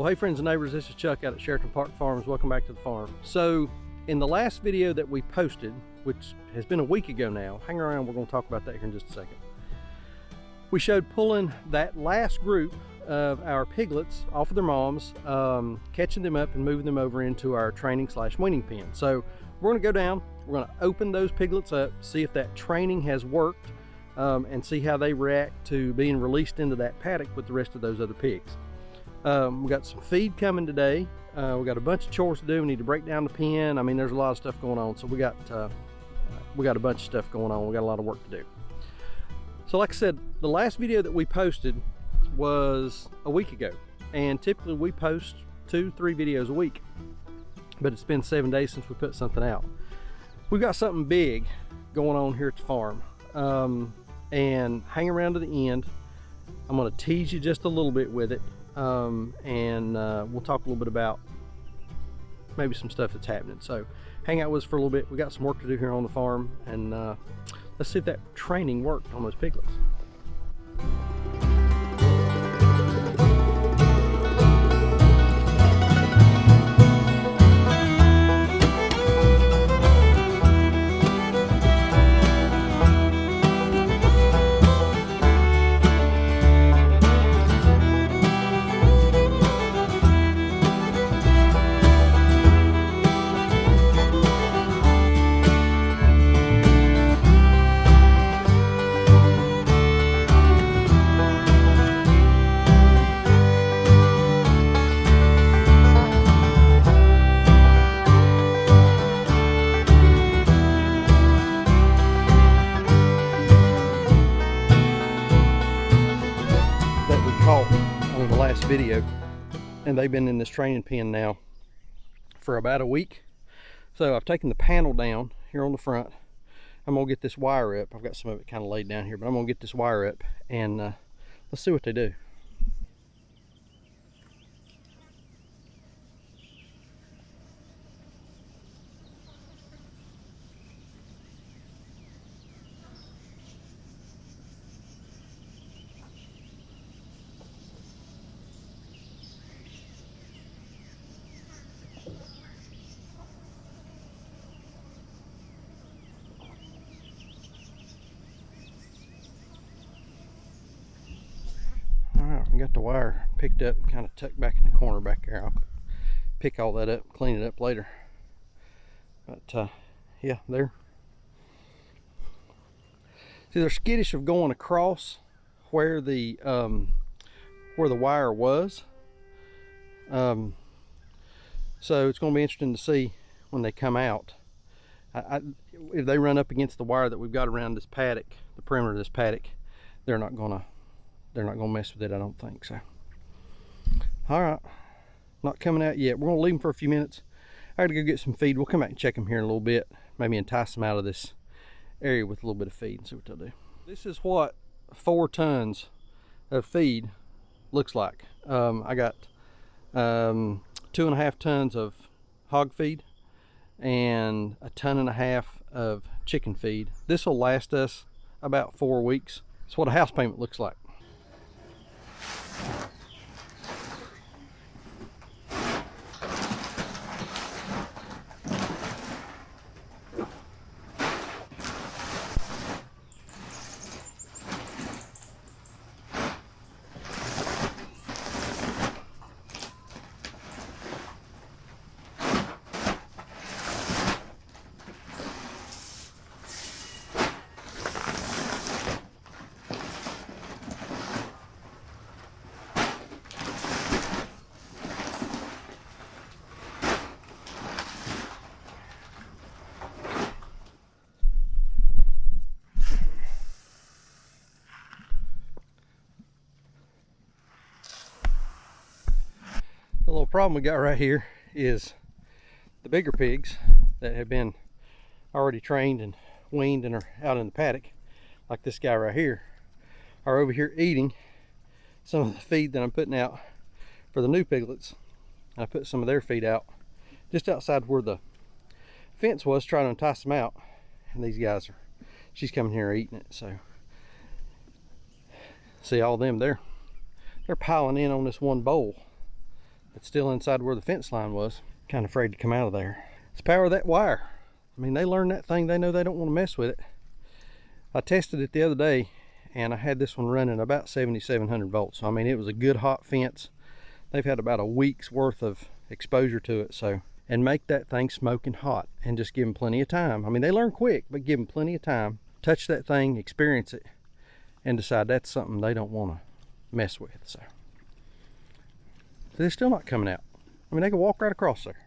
Well, hey friends and neighbors, this is Chuck out at Sheraton Park Farms. Welcome back to the farm. So in the last video that we posted, which has been a week ago now, hang around, we're going to talk about that here in just a second. We showed pulling that last group of our piglets off of their moms, catching them up and moving them over into our training / weaning pen. So we're going to go down, we're going to open those piglets up, see if that training has worked, and see how they react to being released into that paddock with the rest of those other pigs. We got some feed coming today. We got a bunch of chores to do. We need to break down the pen. I mean, there's a lot of stuff going on. So we got a bunch of stuff going on. We got a lot of work to do. So like I said, the last video that we posted was a week ago, and typically we post 2-3 videos a week, but it's been 7 days since we put something out. We've got something big going on here at the farm, and hang around to the end. I'm going to tease you just a little bit with it. We'll talk a little bit about maybe some stuff that's happening. So hang out with us for a little bit. We got some work to do here on the farm, and let's see if that training worked on those piglets. On the last video, and they've been in this training pen now for about a week. So I've taken the panel down here on the front. I'm gonna get this wire up. I've got some of it kind of laid down here, but I'm gonna get this wire up and let's see what they do. I got the wire picked up, kind of tucked back in the corner back there. I'll pick all that up, clean it up later. But yeah, they're skittish of going across where the wire was. So it's going to be interesting to see when they come out. If they run up against the wire that we've got around this paddock, the perimeter of this paddock, they're not gonna mess with it, I don't think. So all right, not coming out yet. We're gonna leave them for a few minutes. I gotta go get some feed. We'll come back and check them here in a little bit, maybe entice them out of this area with a little bit of feed and see what they'll do. This is what 4 tons of feed looks like. I got 2.5 tons of hog feed and 1.5 tons of chicken feed. This will last us about 4 weeks. It's what a house payment looks like. The little problem we got right here is the bigger pigs that have been already trained and weaned and are out in the paddock, like this guy right here, are over here eating some of the feed that I'm putting out for the new piglets. I put some of their feed out just outside where the fence was, trying to entice them out, and these guys are, she's coming here eating it. So see all them, they're piling in on this one bowl. It's still inside where the fence line was. Kind of afraid to come out of there. It's the power of that wire. I mean, they learn that thing, they know they don't want to mess with it. I tested it the other day, and I had this one running about 7,700 volts. So, I mean, it was a good hot fence. They've had about a week's worth of exposure to it. So, and make that thing smoking hot and just give them plenty of time. I mean, they learn quick, but give them plenty of time. Touch that thing, experience it, and decide that's something they don't want to mess with. So they're still not coming out. I mean, they can walk right across there.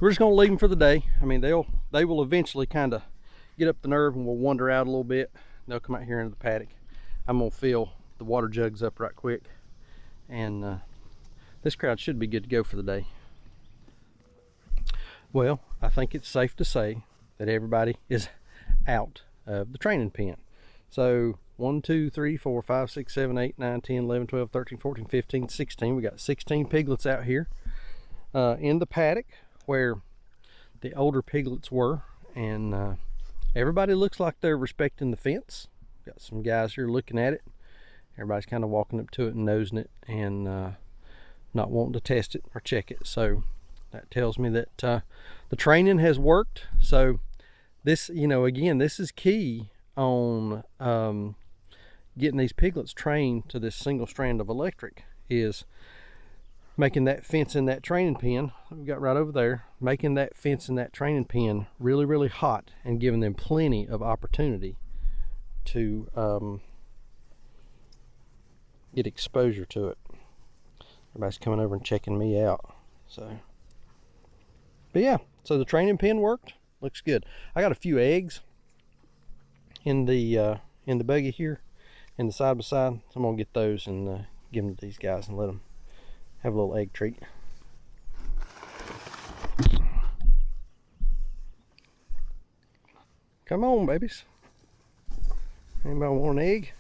We're just gonna leave them for the day. I mean, they will eventually kind of get up the nerve and we'll wander out a little bit. They'll come out here into the paddock. I'm gonna fill the water jugs up right quick, and this crowd should be good to go for the day. Well, I think it's safe to say that everybody is out of the training pen. So 1, 2, 3, 4, 5, 6, 7, 8, 9, 10, 11, 12, 13, 14, 15, 16. We got 16 piglets out here in the paddock where the older piglets were, and everybody looks like they're respecting the fence. Got some guys here looking at it. Everybody's kind of walking up to it and nosing it, and not wanting to test it or check it. So that tells me that the training has worked. So this, you know, again, this is key on getting these piglets trained to this single strand of electric, is making that fence in that training pen we got right over there, making that fence in that training pen really, really hot, and giving them plenty of opportunity to get exposure to it. Everybody's coming over and checking me out. So, but yeah, so the training pen worked. Looks good. I got a few eggs in the buggy here, in the side by side. So I'm gonna get those and give them to these guys and let them have a little egg treat. Come on, babies. Anybody want an egg?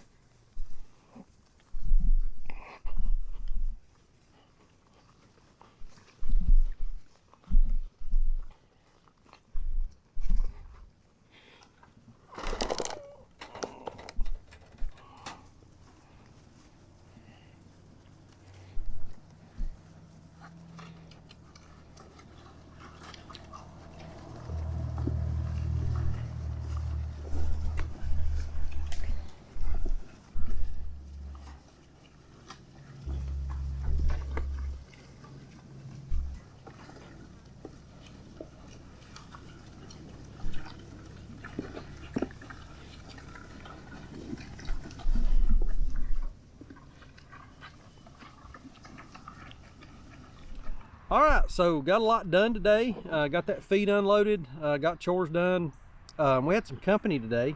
All right, so got a lot done today. Got that feed unloaded, got chores done. We had some company today.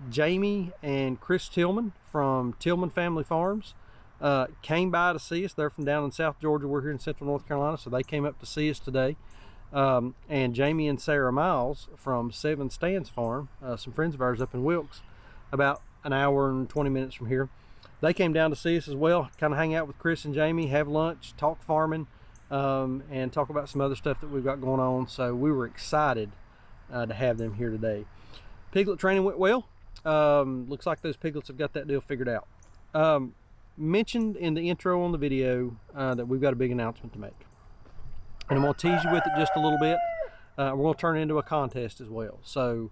Jamie and Chris Tillman from Tillman Family Farms came by to see us. They're from down in South Georgia. We're here in Central North Carolina, so they came up to see us today. And Jamie and Sarah Miles from Seven Stands Farm, some friends of ours up in Wilkes, about an hour and 20 minutes from here. They came down to see us as well, kind of hang out with Chris and Jamie, have lunch, talk farming, and talk about some other stuff that we've got going on. So we were excited to have them here today. Piglet training went well. Looks like those piglets have got that deal figured out. Mentioned in the intro on the video that we've got a big announcement to make. And I'm going to tease you with it just a little bit. We're going to turn it into a contest as well. So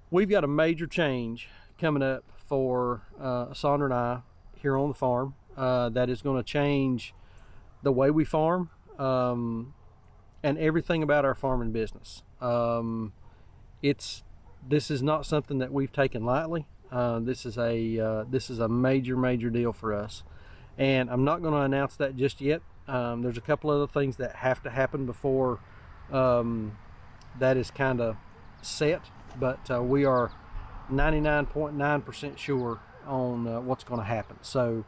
we've got a major change coming up for Sandra and I here on the farm that is going to change the way we farm and everything about our farming business. This is not something that we've taken lightly. This is a major deal for us, and I'm not going to announce that just yet. There's a couple other things that have to happen before that is kind of set, but we are 99.9% sure on what's going to happen. So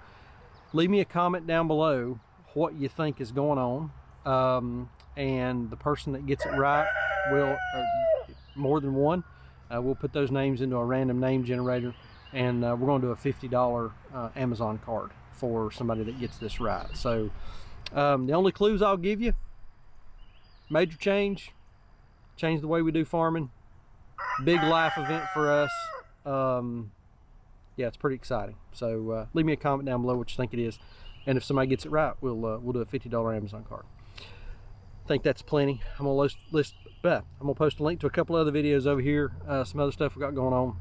leave me a comment down below what you think is going on, and the person that gets it right will, more than one, we'll put those names into a random name generator, and we're going to do a $50 Amazon card for somebody that gets this right. So the only clues I'll give you: major change the way we do farming, big life event for us. Yeah, it's pretty exciting. So leave me a comment down below what you think it is. And if somebody gets it right, we'll do a $50 Amazon card. I think that's plenty. I'm gonna post a link to a couple other videos over here, some other stuff we got going on.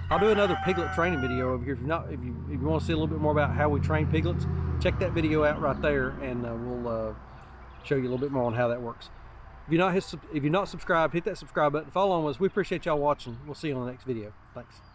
I'll do another piglet training video over here. If you want to see a little bit more about how we train piglets, check that video out right there, and we'll show you a little bit more on how that works. If you're not subscribed, hit that subscribe button. Follow on us. We appreciate y'all watching. We'll see you on the next video. Thanks.